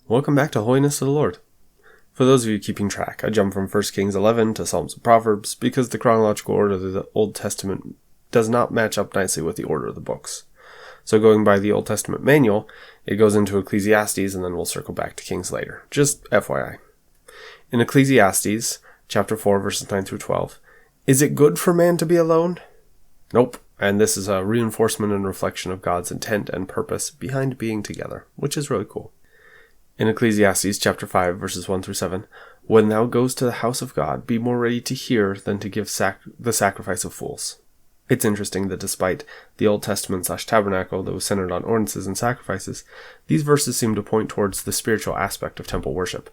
Welcome back to Holiness of the Lord. For those of you keeping track, I jumped from 1 Kings 11 to Psalms and Proverbs because the chronological order of the Old Testament does not match up nicely with the order of the books. So going by the Old Testament manual, it goes into Ecclesiastes and then we'll circle back to Kings later. Just FYI. In Ecclesiastes, chapter 4, verses 9 through 12, is it good for man to be alone? Nope. And this is a reinforcement and reflection of God's intent and purpose behind being together, which is really cool. In Ecclesiastes chapter 5, verses 1 through 7, when thou goest to the house of God, be more ready to hear than to give the sacrifice of fools. It's interesting that despite the Old Testament / tabernacle that was centered on ordinances and sacrifices, these verses seem to point towards the spiritual aspect of temple worship,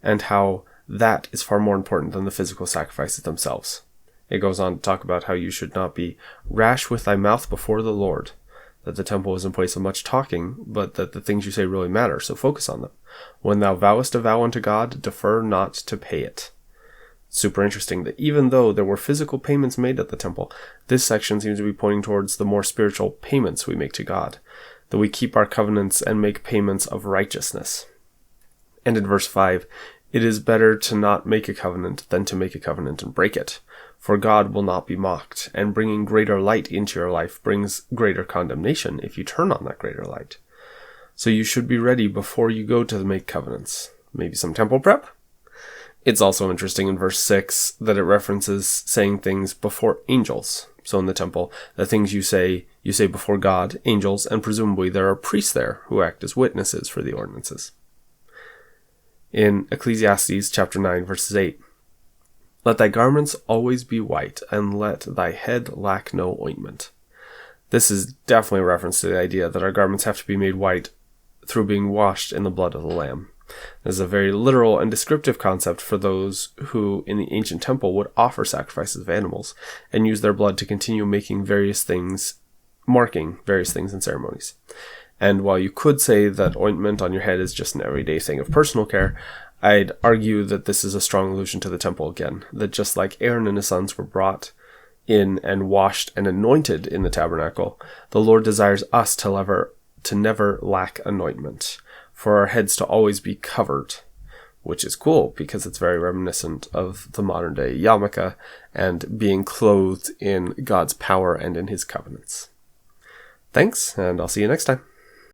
and how that is far more important than the physical sacrifices themselves. It goes on to talk about how you should not be rash with thy mouth before the Lord, that the temple is a place of much talking, but that the things you say really matter, so focus on them. When thou vowest a vow unto God, defer not to pay it. Super interesting that even though there were physical payments made at the temple, this section seems to be pointing towards the more spiritual payments we make to God, that we keep our covenants and make payments of righteousness. And in verse 5, it is better to not make a covenant than to make a covenant and break it. For God will not be mocked, and bringing greater light into your life brings greater condemnation if you turn on that greater light. So you should be ready before you go to make covenants. Maybe some temple prep? It's also interesting in verse 6 that it references saying things before angels. So in the temple, the things you say before God, angels, and presumably there are priests there who act as witnesses for the ordinances. In Ecclesiastes chapter 9, verses 8, let thy garments always be white, and let thy head lack no ointment. This is definitely a reference to the idea that our garments have to be made white through being washed in the blood of the Lamb. This is a very literal and descriptive concept for those who, in the ancient temple, would offer sacrifices of animals and use their blood to continue marking various things in ceremonies. And while you could say that ointment on your head is just an everyday thing of personal care, I'd argue that this is a strong allusion to the temple again, that just like Aaron and his sons were brought in and washed and anointed in the tabernacle, the Lord desires us to never lack anointment, for our heads to always be covered, which is cool because it's very reminiscent of the modern day yarmulke and being clothed in God's power and in his covenants. Thanks, and I'll see you next time.